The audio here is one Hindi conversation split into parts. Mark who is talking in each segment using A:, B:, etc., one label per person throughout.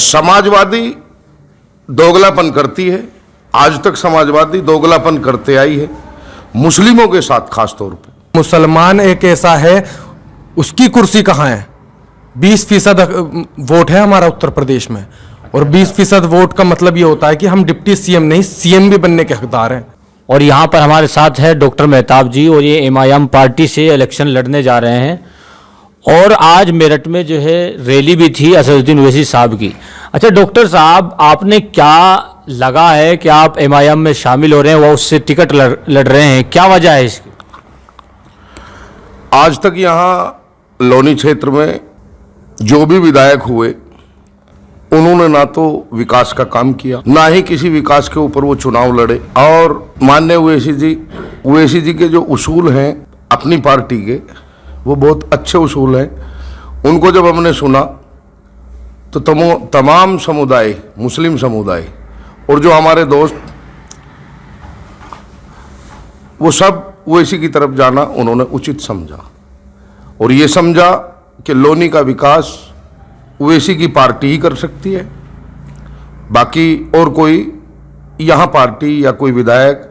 A: समाजवादी दोगलापन करती है, आज तक समाजवादी दोगलापन करते आई है, मुस्लिमों के साथ खास तौर पे।
B: मुसलमान एक ऐसा है, उसकी कुर्सी कहाँ है? 20% वोट है हमारा उत्तर प्रदेश में, और 20% वोट का मतलब ये होता है कि हम डिप्टी सीएम नहीं, सीएम भी बनने के हकदार हैं।
C: और यहाँ पर हमारे साथ है डॉक्टर मेहताब जी, और ये MIM पार्टी से इलेक्शन लड़ने जा रहे हैं। और आज मेरठ में जो है रैली भी थी असदुद्दीन ओवैसी साहब की। अच्छा डॉक्टर साहब, आपने क्या लगा है कि आप MIM में शामिल हो रहे हैं, वो उससे टिकट लड़ रहे हैं, क्या वजह है इसकी?
A: आज तक यहाँ लोनी क्षेत्र में जो भी विधायक हुए, उन्होंने ना तो विकास का काम किया, ना ही किसी विकास के ऊपर वो चुनाव लड़े। और माननीय ओवैसी जी के जो उसूल हैं अपनी पार्टी के, वो बहुत अच्छे उसूल हैं। उनको जब हमने सुना तो तमाम समुदाय, मुस्लिम समुदाय और जो हमारे दोस्त, वो सब ओवैसी की तरफ जाना उन्होंने उचित समझा, और ये समझा कि लोनी का विकास ओवैसी की पार्टी ही कर सकती है, बाकी और कोई यहाँ पार्टी या कोई विधायक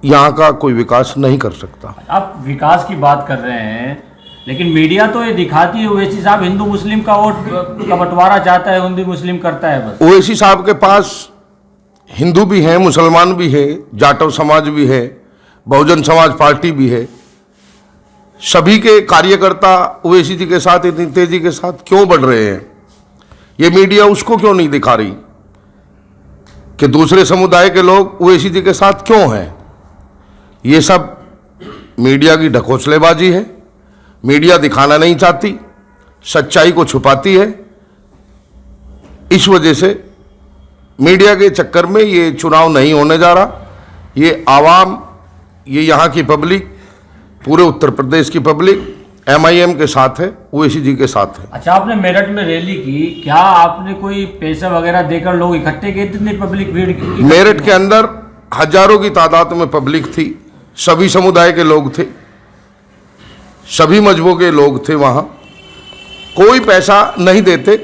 A: यहाँ का कोई विकास नहीं कर सकता।
C: आप विकास की बात कर रहे हैं, लेकिन मीडिया तो ये दिखाती है ओवैसी साहब हिंदू मुस्लिम का वोट का बंटवारा चाहता है, हिंदू मुस्लिम करता है बस।
A: ओवैसी साहब के पास हिंदू भी हैं, मुसलमान भी है, जाटव समाज भी है, बहुजन समाज पार्टी भी है। सभी के कार्यकर्ता ओवैसी जी के साथ इतनी तेजी के साथ क्यों बढ़ रहे हैं? ये मीडिया उसको क्यों नहीं दिखा रही कि दूसरे समुदाय के लोग ओवैसी जी के साथ क्यों हैं? ये सब मीडिया की ढकोसलेबाजी है। मीडिया दिखाना नहीं चाहती, सच्चाई को छुपाती है। इस वजह से मीडिया के चक्कर में ये चुनाव नहीं होने जा रहा। ये आवाम, ये यहाँ की पब्लिक, पूरे उत्तर प्रदेश की पब्लिक MIM के साथ है, ओवैसी जी के साथ है।
C: अच्छा, आपने मेरठ में रैली की, क्या आपने कोई पैसा वगैरह देकर लोग इकट्ठे किए? इतनी पब्लिक भीड़
A: मेरठ के अंदर हजारों की तादाद में पब्लिक थी, सभी समुदाय के लोग थे, सभी मजहबों के लोग थे। वहाँ कोई पैसा नहीं देते,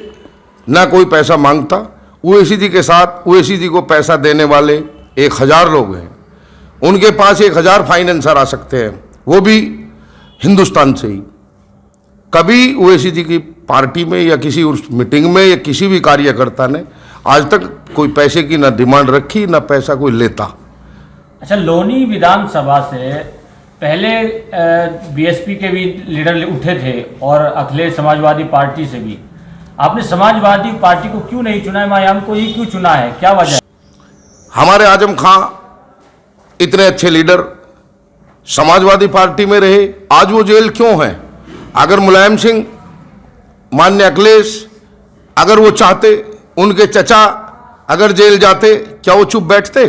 A: ना कोई पैसा मांगता। ओवैसी जी के साथ, ओवैसी जी को पैसा देने वाले 1000 लोग हैं। उनके पास 1000 फाइनेंसर आ सकते हैं, वो भी हिंदुस्तान से ही। कभी ओवैसी जी की पार्टी में या किसी उस मीटिंग में या किसी भी कार्यकर्ता ने आज तक कोई पैसे की ना डिमांड रखी, ना पैसा कोई लेता।
C: अच्छा, लोनी विधानसभा से पहले BSP के भी लीडर उठे थे और अखिलेश समाजवादी पार्टी से भी। आपने समाजवादी पार्टी को क्यों नहीं चुना है? MIM को ही क्यों चुना है, क्या वजह है?
A: हमारे आजम खां इतने अच्छे लीडर समाजवादी पार्टी में रहे, आज वो जेल क्यों हैं? अगर मुलायम सिंह, माननीय अखिलेश, अगर वो चाहते, उनके चचा अगर जेल जाते, क्या वो चुप बैठते?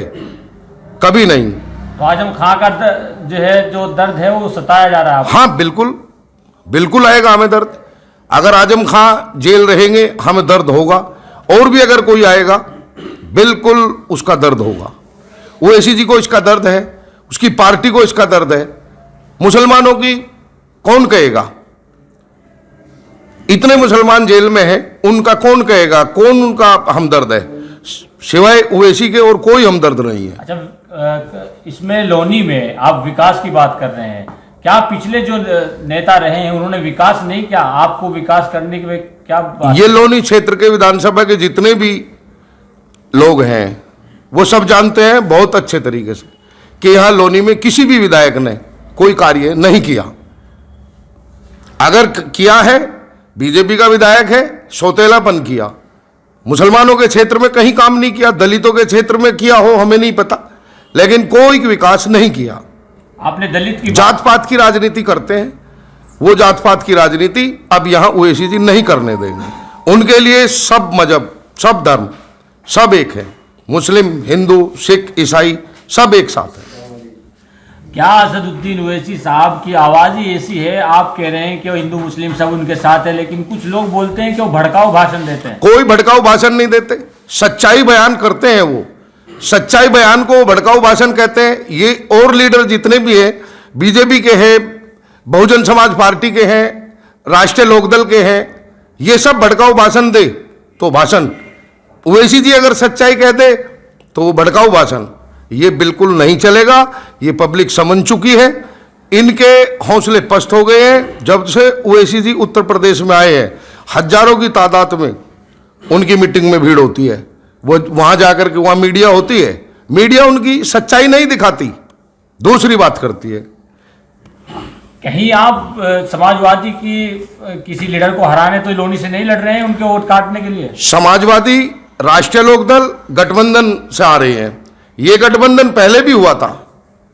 A: कभी नहीं।
C: तो आजम खां का जो दर्द है वो सताया जा रहा है।
A: हाँ, बिल्कुल बिल्कुल आएगा हमें दर्द। अगर आजम खां जेल रहेंगे हमें दर्द होगा, और भी अगर कोई आएगा बिल्कुल उसका दर्द होगा। ओवैसी जी को इसका दर्द है, उसकी पार्टी को इसका दर्द है। मुसलमानों की कौन कहेगा? इतने मुसलमान जेल में हैं, उनका कौन कहेगा? कौन उनका हमदर्द है? सिवाय ओवैसी के और कोई हमदर्द नहीं है।
C: अच्छा, इसमें लोनी में आप विकास की बात कर रहे हैं, क्या पिछले जो नेता रहे हैं उन्होंने विकास नहीं किया? आपको विकास करने के क्या बात?
A: ये लोनी क्षेत्र के विधानसभा के जितने भी लोग हैं वो सब जानते हैं बहुत अच्छे तरीके से कि यहाँ लोनी में किसी भी विधायक ने कोई कार्य नहीं किया। अगर किया है, बीजेपी का विधायक है, सौतेलापन किया। मुसलमानों के क्षेत्र में कहीं काम नहीं किया, दलितों के क्षेत्र में किया हो हमें नहीं पता, लेकिन कोई विकास नहीं किया।
C: आपने दलित की
A: जात पात की राजनीति करते हैं, वो जात पात की राजनीति अब यहाँ ओवैसी जी नहीं करने देंगे। उनके लिए सब मजहब, सब धर्म, सब एक है। मुस्लिम, हिंदू, सिख, ईसाई सब एक साथ है।
C: क्या असदुद्दीन ओवैसी साहब की आवाज़ ही ऐसी है? आप कह रहे हैं कि वो हिंदू मुस्लिम सब उनके साथ है, लेकिन कुछ लोग बोलते हैं कि वो भड़काऊ भाषण देते हैं।
A: कोई भड़काऊ भाषण नहीं देते, सच्चाई बयान करते हैं। वो सच्चाई बयान को भड़काऊ भाषण कहते हैं। ये और लीडर जितने भी हैं, बीजेपी के हैं, बहुजन समाज पार्टी के हैं, राष्ट्रीय लोकदल के हैं, ये सब भड़काऊ भाषण दे तो भाषण, ओवैसी जी अगर सच्चाई कहते तो वो भड़काऊ भाषण। ये बिल्कुल नहीं चलेगा, ये पब्लिक समझ चुकी है, इनके हौसले पस्त हो गए हैं। जब से ओवैसी जी उत्तर प्रदेश में आए हैं, हजारों की तादाद में उनकी मीटिंग में भीड़ होती है। वो वहां जाकर के वहां मीडिया होती है, मीडिया उनकी सच्चाई नहीं दिखाती, दूसरी बात करती है।
C: कहीं आप समाजवादी की किसी लीडर को हराने तो लोनी से नहीं लड़ रहे हैं उनके वोट काटने के लिए?
A: समाजवादी राष्ट्रीय लोकदल गठबंधन से आ रहे हैं। ये गठबंधन पहले भी हुआ था,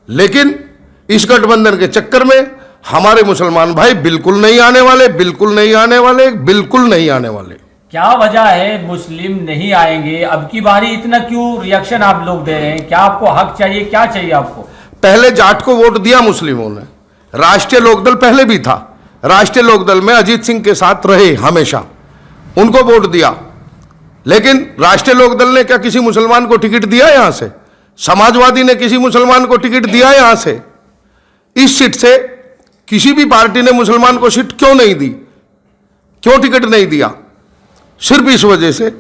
A: लेकिन इस गठबंधन के चक्कर में हमारे मुसलमान भाई बिल्कुल नहीं आने वाले, बिल्कुल नहीं आने वाले, बिल्कुल नहीं आने वाले।
C: क्या वजह है मुस्लिम नहीं आएंगे? अब की बारी इतना क्यों रिएक्शन आप लोग दे रहे हैं? क्या आपको हक चाहिए, क्या चाहिए आपको?
A: पहले जाट को वोट दिया मुस्लिमों ने, राष्ट्रीय लोकदल पहले भी था, राष्ट्रीय लोकदल में अजीत सिंह के साथ रहे हमेशा, उनको वोट दिया। लेकिन राष्ट्रीय लोकदल ने क्या किसी मुसलमान को टिकट दिया यहां से? समाजवादी ने किसी मुसलमान को टिकट दिया यहां से? इस सीट से किसी भी पार्टी ने मुसलमान को सीट क्यों नहीं दी, क्यों टिकट नहीं दिया? सिर्फ इस वजह से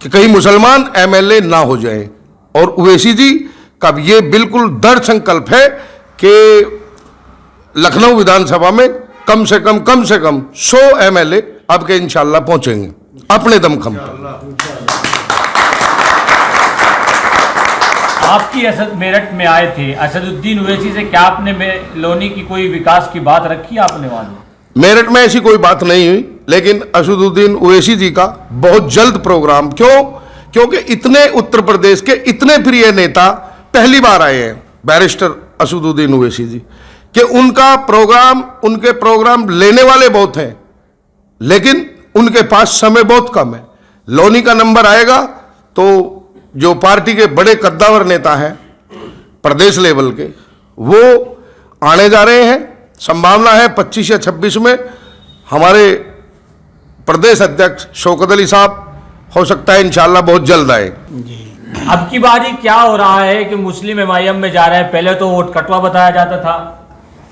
A: कि कहीं मुसलमान एमएलए ना हो जाए। और ओवैसी जी का ये बिल्कुल दृढ़ संकल्प है कि लखनऊ विधानसभा में कम से कम 100 एमएलए अब के इंशाल्लाह पहुंचेंगे अपने दमखम पर।
C: आपकी असद मेरठ में आए थे, असदुद्दीन ओवैसी से क्या आपने लोनी की कोई विकास की बात रखी आपने वहां?
A: मेरठ में ऐसी कोई बात नहीं हुई, लेकिन असदुद्दीन ओवैसी जी का बहुत जल्द प्रोग्राम, क्योंकि इतने उत्तर प्रदेश के इतने प्रिय नेता पहली बार आए हैं बैरिस्टर असदुद्दीन ओवैसी जी, कि उनका प्रोग्राम, उनके प्रोग्राम लेने वाले बहुत हैं, लेकिन उनके पास समय बहुत कम है। लोनी का नंबर आएगा तो जो पार्टी के बड़े कद्दावर नेता हैं प्रदेश लेवल के, वो आने जा रहे हैं। संभावना है 25 या 26 में हमारे प्रदेश अध्यक्ष शौकत अली साहब, हो सकता है इंशाल्लाह बहुत जल्द आए।
C: अब की बारी क्या हो रहा है कि मुस्लिम एमआईएम में जा रहे हैं? पहले तो वोट कटवा बताया जाता था।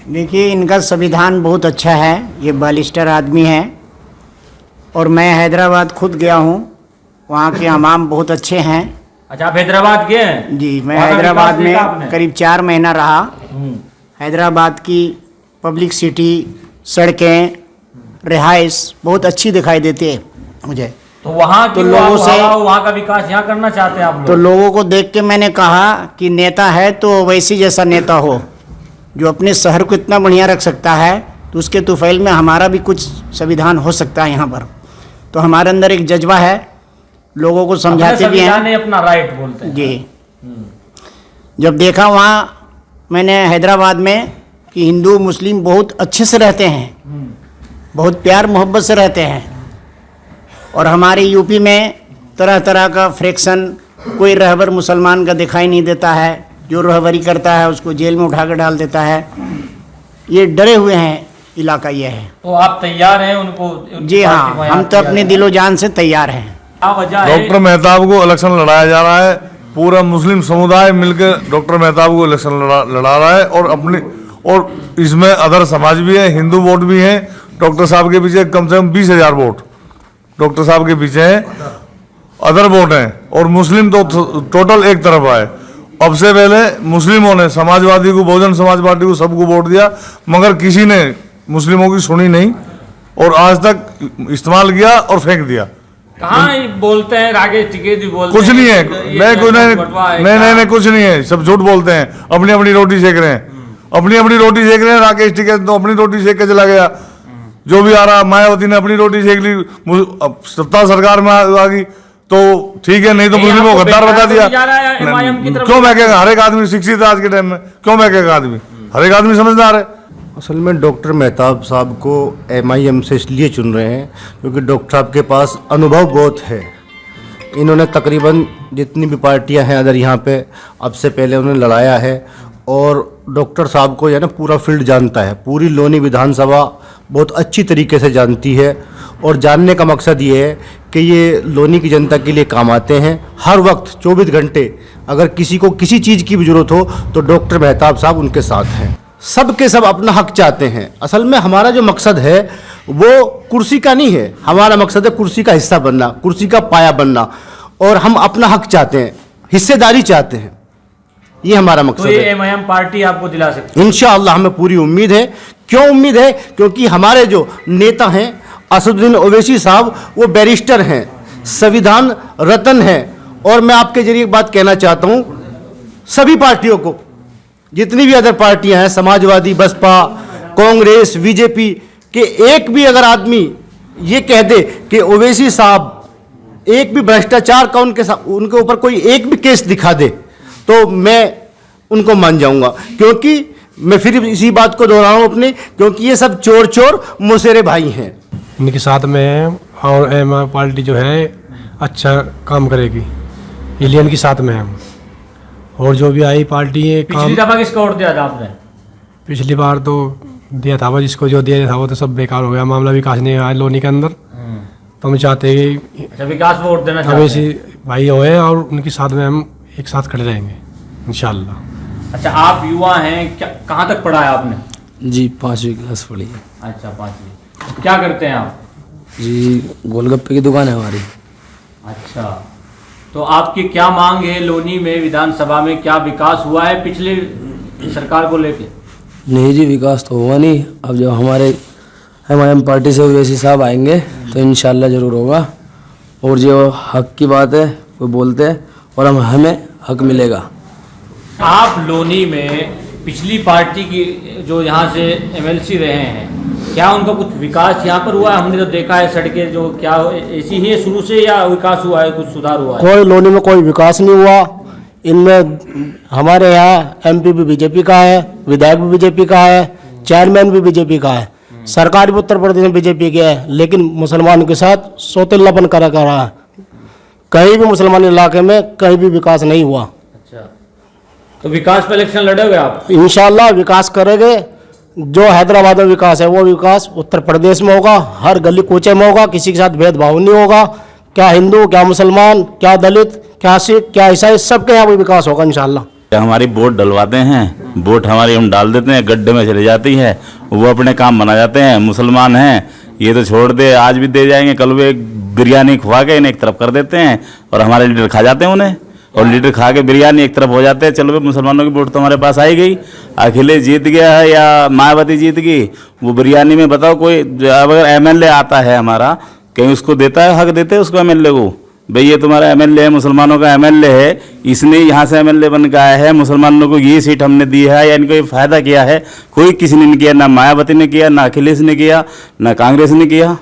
D: देखिए, इनका संविधान बहुत अच्छा है, ये बालिस्टर आदमी है। और मैं हैदराबाद खुद गया हूँ, वहाँ के इमाम बहुत अच्छे हैं।
C: अच्छा, आप हैदराबाद गए हैं?
D: जी, मैं
C: वहाँ का
D: हैदराबाद
C: विकास देखा
D: में
C: आपने?
D: करीब 4 महीना रहा। हैदराबाद की पब्लिक सिटी, सड़कें, रिहाइश बहुत अच्छी दिखाई देती है मुझे।
C: तो वहाँ
D: तो लोगों से,
C: वहाँ का विकास यहाँ करना चाहते हैं आप लोग?
D: तो लोगों को देख के मैंने कहा कि नेता है तो वैसी जैसा नेता हो, जो अपने शहर को इतना बढ़िया रख सकता है, तो उसके तुफैल में हमारा भी कुछ संविधान हो सकता है यहाँ पर। तो हमारे अंदर एक जज्बा है, लोगों को समझाते भी हैं।
C: अपना राइट बोलते हैं
D: जी। जब देखा वहाँ मैंने हैदराबाद में कि हिंदू मुस्लिम बहुत अच्छे से रहते हैं, बहुत प्यार मोहब्बत से रहते हैं। और हमारे यूपी में तरह तरह का फ्रैक्शन, कोई रहबर मुसलमान का दिखाई नहीं देता है, जो रहबरी करता है उसको जेल में उठा कर डाल देता है। ये डरे हुए हैं, इलाका ये है।
C: तो आप तैयार हैं उनको?
D: जी हाँ, हम तो अपने दिलो जान से तैयार हैं।
C: क्या वजह है?
E: डॉक्टर मेहताब को इलेक्शन लड़ाया जा रहा है, पूरा मुस्लिम समुदाय मिलकर डॉक्टर मेहताब को इलेक्शन लड़ा रहा है। और इसमें अदर समाज भी है, हिंदू वोट भी हैं। डॉक्टर साहब के पीछे कम से कम 20,000 वोट डॉक्टर साहब के पीछे हैं, अदर वोट हैं। और मुस्लिम तो टोटल एक तरफ आए। अब से पहले मुस्लिमों ने समाजवादी को, बहुजन समाज पार्टी को, सबको वोट दिया, मगर किसी ने मुस्लिमों की सुनी नहीं और आज तक इस्तेमाल किया और फेंक दिया।
C: कहाँ बोलते हैं राकेश टिकेती बोलते
E: कुछ
C: हैं,
E: नहीं है,
C: ये
E: नहीं, कुछ नहीं है, सब झूठ बोलते हैं। अपनी अपनी रोटी सेक रहे हैं, अपनी अपनी रोटी सेक रहे हैं। राकेश टिकैत तो अपनी रोटी सेक के चला गया, जो भी आ रहा। मायावती ने अपनी रोटी सेक ली, सत्ता सरकार में आ गई तो ठीक है, नहीं तो मुस्लिमों को गद्दार बता दिया। क्यों बहकेगा? हर एक आदमी शिक्षित है आज के टाइम में, क्यों बहकेगा आदमी? हर एक आदमी समझदार है।
F: असल में डॉक्टर मेहताब साहब को एमआईएम से इसलिए चुन रहे हैं क्योंकि डॉक्टर साहब के पास अनुभव बहुत है। इन्होंने तकरीबन जितनी भी पार्टियां हैं अदर यहाँ पे, अब से पहले उन्होंने लड़ाया है। और डॉक्टर साहब को ना पूरा फील्ड जानता है, पूरी लोनी विधानसभा बहुत अच्छी तरीके से जानती है। और जानने का मकसद ये है कि ये लोनी की जनता के लिए काम आते हैं। हर वक्त 24 घंटे अगर किसी को किसी चीज़ की भी ज़रूरत हो तो डॉक्टर मेहताब साहब उनके साथ हैं। सब के सब अपना हक चाहते हैं। असल में हमारा जो मकसद है वो कुर्सी का नहीं है। हमारा मकसद है कुर्सी का हिस्सा बनना, कुर्सी का पाया बनना, और हम अपना हक चाहते हैं, हिस्सेदारी चाहते हैं। ये हमारा
C: तो
F: मकसद
C: ये
F: है।
C: एमआईएम पार्टी आपको दिला सकती है?
F: इंशाअल्लाह हमें पूरी उम्मीद है। क्यों उम्मीद है? क्योंकि हमारे जो नेता हैं असदुद्दीन ओवैसी साहब, वो बैरिस्टर हैं, संविधान रत्न हैं। और मैं आपके जरिए एक बात कहना चाहता हूँ, सभी पार्टियों को, जितनी भी अदर पार्टियां हैं, समाजवादी, बसपा, कांग्रेस, बीजेपी के, एक भी अगर आदमी ये कह दे कि ओवैसी साहब एक भी भ्रष्टाचार का उनके ऊपर कोई एक भी केस दिखा दे, तो मैं उनको मान जाऊंगा। क्योंकि मैं फिर इसी बात को दोहरा रहा हूं अपने, क्योंकि ये सब चोर चोर मुसेरे भाई हैं।
G: इनके साथ में हैं और एम पार्टी जो है अच्छा काम करेगी, इसलिए इनके साथ में हम। और जो भी आई पार्टी है काम,
C: पिछली दफा किसको वोट दिया था आपने?
G: पिछली बार तो दिया था, वो जिसको जो दिया था वो तो सब बेकार हो गया। मामला विकास नहीं आया लोनी के अंदर, तो हम चाहते हैं कि
C: अच्छा, विकास में वोट देना चाहते हैं।
G: अवैसी भाई होए और उनके साथ में हम एक साथ खड़े रहेंगे इंशाल्लाह।
C: अच्छा, आप युवा हैं, क्या कहाँ तक पढ़ा है आपने?
H: जी 5वीं क्लास पढ़ी है।
C: अच्छा, 5वीं। क्या करते हैं आप?
H: जी गोलगप्पे की दुकान है हमारी।
C: अच्छा, तो आपकी क्या मांग है? लोनी में विधानसभा में क्या विकास हुआ है पिछले सरकार को लेके?
H: नहीं जी, विकास तो हुआ नहीं। अब जब हमारे एमआईएम पार्टी से ओवैसी साहब आएंगे तो इंशाल्लाह ज़रूर होगा। और जो हक की बात है वो बोलते हैं और हमें हक मिलेगा।
C: आप लोनी में पिछली पार्टी की जो यहाँ से एमएलसी रहे हैं, क्या उनका कुछ विकास यहाँ पर हुआ है? हमने तो देखा है सड़कें जो क्या ऐसी ही है शुरू से, या विकास हुआ है, कुछ सुधार हुआ है?
D: कोई लोनी में कोई विकास नहीं हुआ। इनमें हमारे यहाँ एमपी भी बीजेपी का है, विधायक भी बीजेपी का है, चेयरमैन भी बीजेपी का है, सरकार भी उत्तर प्रदेश में बीजेपी की है, लेकिन मुसलमानों के साथ सौतेलापन करा रहा है। कहीं भी मुसलमान इलाके में कहीं भी विकास नहीं हुआ।
C: अच्छा, तो विकास पे इलेक्शन लड़ोगे आप?
D: इंशाल्लाह विकास करेंगे। जो हैदराबाद में विकास है वो विकास उत्तर प्रदेश में होगा, हर गली कूचे में होगा, किसी के साथ भेदभाव नहीं होगा। क्या हिंदू, क्या मुसलमान, क्या दलित, क्या सिख, क्या ईसाई, सबके यहाँ भी विकास होगा इंशाल्लाह।
I: हमारी वोट डलवाते हैं, वोट हमारी हम डाल देते हैं, गड्ढे में चले जाती है, वो अपने काम बना जाते हैं। मुसलमान हैं ये तो छोड़ दे, आज भी दे जाएंगे, कल वो एक बिरयानी खुआ के इन्हें एक तरफ कर देते हैं और हमारे लीडर खा जाते हैं उन्हें, और लीडर खा के बिरयानी एक तरफ हो जाते हैं। चलो भाई, मुसलमानों की वोट तो हमारे पास आई गई, अखिलेश जीत गया है या मायावती जीत गई, वो बिरयानी में बताओ कोई अगर एमएलए आता है हमारा, कहीं उसको देता है, हक देते हैं उसको एमएलए को, भाई ये तुम्हारा एमएलए है, मुसलमानों का एमएलए है, इसने यहाँ से एमएलए बन के आया है, मुसलमानों को ये सीट हमने दी है या इनको ये फायदा किया है? कोई किसी ने नहीं किया, ना मायावती ने किया, ना अखिलेश ने किया, ना कांग्रेस ने किया।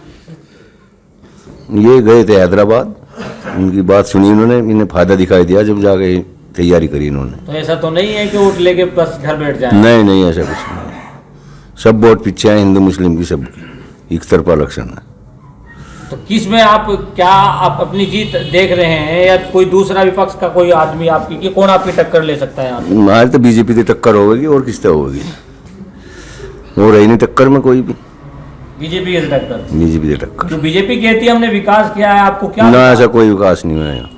J: ये गए थे हैदराबाद, उनकी बात सुनी उन्होंने, इन्हें फायदा दिखाई दिया, जब जाके तैयारी करी इन्होंने।
C: तो ऐसा तो नहीं है कि वोट लेके बस घर बैठ जाए?
J: नहीं नहीं, ऐसा कुछ नहीं। सब वोट पीछे हैं, हिंदू मुस्लिम की सबकी एक तरफा इलेक्शन है।
C: तो किस में आप क्या आप अपनी जीत देख रहे हैं, या कोई दूसरा विपक्ष का कोई आदमी आपकी, कि कौन आपकी टक्कर ले सकता है यहाँ पे?
J: हमारे तो बीजेपी की टक्कर होगी, और किससे होगी? हो रही नहीं टक्कर में कोई भी।
C: बीजेपी की टक्कर?
J: बीजेपी की टक्कर।
C: जो बीजेपी कहती है हमने विकास किया है, आपको क्या
J: ना, ऐसा कोई विकास नहीं हुआ यहाँ।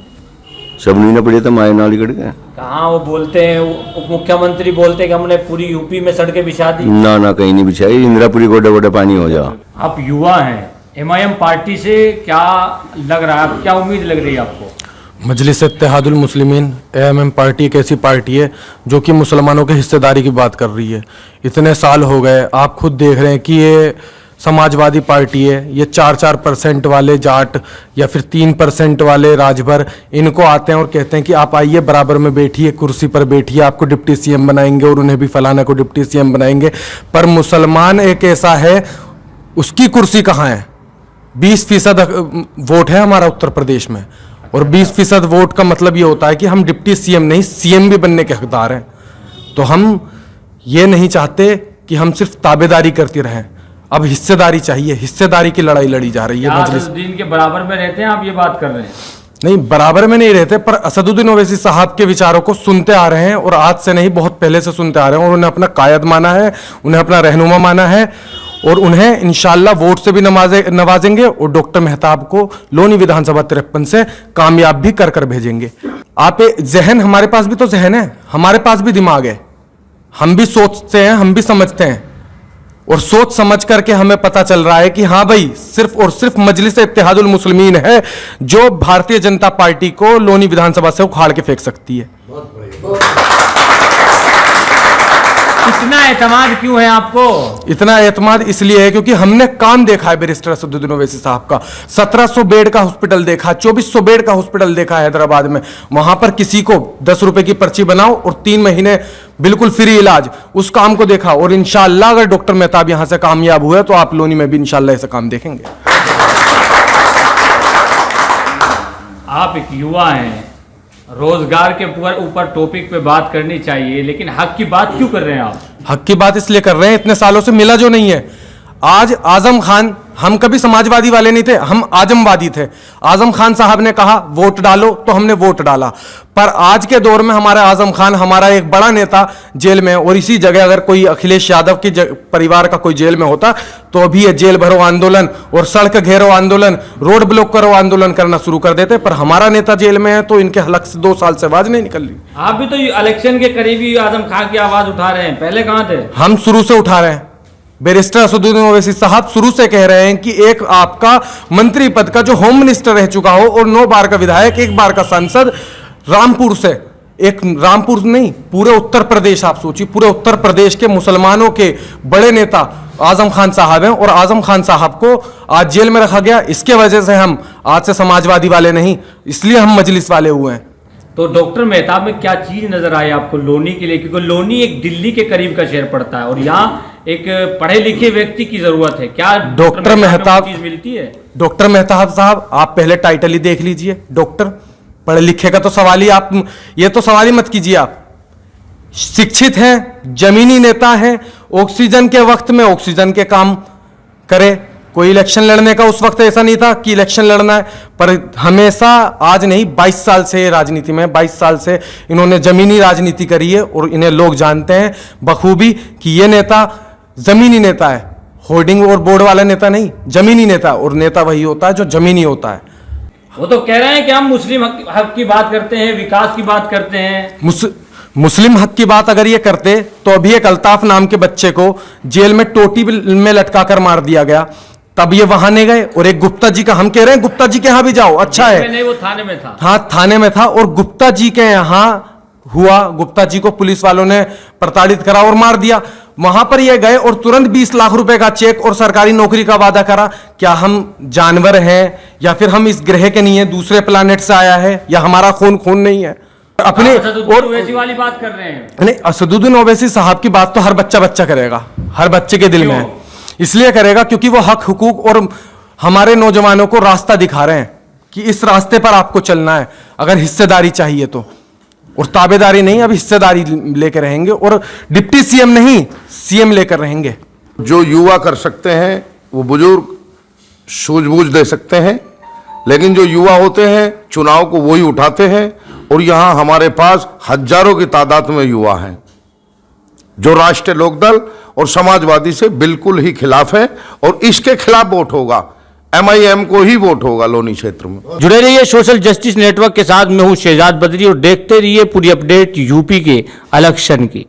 J: सब नहीं ना पड़े तो माए नाली कट गए।
C: कहाँ वो बोलते हैं, उप मुख्यमंत्री बोलते हैं कि हमने पूरी यूपी में सड़कें बिछा दी।
J: ना ना, कहीं नहीं बिछाई, इंदिरापुरी गोडे गोडे पानी हो जा।
C: आप युवा हैं, एमआईएम पार्टी से क्या लग रहा है, क्या उम्मीद लग रही है आपको?
B: मजलिस इत्तेहादुल मुस्लिमीन एएमएम पार्टी एक ऐसी पार्टी है जो कि मुसलमानों की हिस्सेदारी की बात कर रही है। इतने साल हो गए, आप खुद देख रहे हैं कि ये समाजवादी पार्टी है, ये 4% वाले जाट या फिर 3% वाले राजभर इनको आते हैं और कहते हैं कि आप आइए बराबर में बैठिए, कुर्सी पर बैठिए, आपको डिप्टी सीएम बनाएंगे और उन्हें भी फलाना को डिप्टी सीएम बनाएंगे। पर मुसलमान एक ऐसा है, उसकी कुर्सी कहाँ है? 20% वोट है हमारा उत्तर प्रदेश में, और 20% वोट का मतलब ये होता है कि हम डिप्टी सीएम नहीं, सीएम भी बनने के हकदार हैं। तो हम ये नहीं चाहते कि हम सिर्फ ताबेदारी करते रहें, अब हिस्सेदारी चाहिए। हिस्सेदारी की लड़ाई लड़ी जा रही है। मजलिस
C: असदुद्दीन के बराबर में रहते हैं, आप ये बात कर रहे हैं?
B: नहीं, बराबर में नहीं रहते, पर असदुद्दीन ओवैसी साहब के विचारों को सुनते आ रहे हैं, और आज से नहीं, बहुत पहले से सुनते आ रहे हैं, और उन्हें अपना कायद माना है, उन्हें अपना रहनुमा माना है, और उन्हें इंशाल्लाह वोट से भी नवाजेंगे, और डॉक्टर मेहताब को लोनी विधानसभा 53 से कामयाब भी कर कर भेजेंगे। आप जहन, हमारे पास भी तो जहन है, हमारे पास भी दिमाग है, हम भी सोचते हैं, हम भी समझते हैं, और सोच समझ करके हमें पता चल रहा है कि हाँ भाई सिर्फ और सिर्फ मजलिस इत्तेहादुल मुस्लिमीन है जो भारतीय जनता पार्टी को लोनी विधानसभा से उखाड़ के फेंक सकती है।
C: इतना एतमाद क्यों है आपको?
B: इतना एतमाद इसलिए है क्योंकि हमने काम देखा है बैरिस्टर असदुद्दीन ओवैसी साहब का। 1700 बेड का हॉस्पिटल देखा, 2400 बेड का हॉस्पिटल देखा है हैदराबाद में। वहां पर किसी को 10 रुपए की पर्ची बनाओ और 3 महीने बिल्कुल फ्री इलाज, उस काम को देखा। और इंशाल्लाह अगर डॉक्टर मेहताब यहां से कामयाब हुए तो आप लोनी में भी इंशाल्लाह ऐसा काम देखेंगे।
C: आप एक युवा हैं, रोजगार के ऊपर टॉपिक पे बात करनी चाहिए, लेकिन हक की बात क्यों कर रहे हैं आप?
B: हक की बात इसलिए कर रहे हैं, इतने सालों से मिला जो नहीं है। आज आजम खान, हम कभी समाजवादी वाले नहीं थे, हम आजमवादी थे। आजम खान साहब ने कहा वोट डालो तो हमने वोट डाला। पर आज के दौर में हमारा आजम खान, हमारा एक बड़ा नेता जेल में है। और इसी जगह अगर कोई अखिलेश यादव के परिवार का कोई जेल में होता तो अभी ये जेल भरो आंदोलन और सड़क घेरो आंदोलन, रोड ब्लॉक करो आंदोलन करना शुरू कर देते। पर हमारा नेता जेल में है तो इनके हलक से 2 साल से आवाज नहीं निकल रही।
C: आप भी तो इलेक्शन के करीबी आजम खान की आवाज उठा रहे हैं, पहले कहां थे?
B: हम शुरू से उठा रहे हैं। बैरिस्टर असदुद्दीन ओवैसी साहब शुरू से कह रहे हैं कि एक आपका मंत्री पद का जो होम मिनिस्टर रह चुका हो और 9 बार का विधायक, 1 बार का सांसद, रामपुर से, एक रामपुर नहीं पूरे उत्तर प्रदेश, आप सोचिए पूरे उत्तर प्रदेश के मुसलमानों के बड़े नेता आजम खान साहब हैं। और आजम खान साहब को आज जेल में रखा गया। इसके वजह से हम आज से समाजवादी वाले नहीं, इसलिए हम मजलिस वाले हुए हैं।
C: तो डॉक्टर मेहताब में क्या चीज नजर आई आपको लोनी के लिए? क्योंकि लोनी एक दिल्ली के करीब का शहर पड़ता है और यहाँ एक पढ़े लिखे व्यक्ति की जरूरत है। क्या
B: डॉक्टर मेहताब
C: चीज मिलती है?
B: डॉक्टर मेहताब साहब आप पहले टाइटल ही देख लीजिए, डॉक्टर। पढ़े लिखे का तो सवाल ही आप ये तो सवाल ही मत कीजिए। आप शिक्षित हैं, जमीनी नेता हैं, ऑक्सीजन के वक्त में ऑक्सीजन के काम करे। कोई इलेक्शन लड़ने का उस वक्त ऐसा नहीं था कि इलेक्शन लड़ना है, पर हमेशा, आज नहीं 22 साल से राजनीति में, 22 साल से इन्होंने जमीनी राजनीति करी है। और इन्हें लोग जानते हैं बखूबी कि ये नेता जमीनी नेता है, होर्डिंग और बोर्ड वाला नेता नहीं, जमीनी नेता। और नेता वही होता है जो जमीनी होता है।
C: वो तो कह रहे हैं कि हम मुस्लिम हक की बात करते हैं, विकास की बात करते हैं।
B: मुस्लिम हक की बात अगर ये करते तो अभी एक अल्ताफ नाम के बच्चे को जेल में टोटी में लटका कर मार दिया गया, तब ये वहां नहीं गए। और एक गुप्ता जी का, हम कह रहे हैं गुप्ता जी के यहां भी जाओ, अच्छा है।
C: नहीं, वो थाने में था।
B: हाँ, थाने में था। और गुप्ता जी के यहां हुआ, गुप्ता जी को पुलिस वालों ने प्रताड़ित करा और मार दिया। वहां पर ये गए और तुरंत 20 लाख रुपए का चेक और सरकारी नौकरी का वादा करा। क्या हम जानवर हैं या फिर हम इस ग्रह के नहीं है, दूसरे प्लानेट से आया है, या हमारा खून नहीं है? अपने और
C: ओवैसी वाली बात कर रहे हैं।
B: नहीं, असदुद्दीन ओवैसी साहब की बात तो हर बच्चा करेगा, हर बच्चे के दिल में है। इसलिए करेगा क्योंकि वो हक, हुकूक और हमारे नौजवानों को रास्ता दिखा रहे हैं कि इस रास्ते पर आपको चलना है अगर हिस्सेदारी चाहिए तो। और ताबेदारी नहीं, अब हिस्सेदारी लेकर रहेंगे और डिप्टी सीएम नहीं, सीएम लेकर रहेंगे।
A: जो युवा कर सकते हैं वो बुजुर्ग सूझबूझ दे सकते हैं, लेकिन जो युवा होते हैं चुनाव को वही उठाते हैं। और यहाँ हमारे पास हजारों की तादाद में युवा हैं जो राष्ट्रीय लोकदल और समाजवादी से बिल्कुल ही खिलाफ है। और इसके खिलाफ वोट होगा, MIM को ही वोट होगा लोनी क्षेत्र में।
C: जुड़े रहिए सोशल जस्टिस नेटवर्क के साथ। मैं हूं शहजाद बदरी और देखते रहिए पूरी अपडेट यूपी के इलेक्शन की।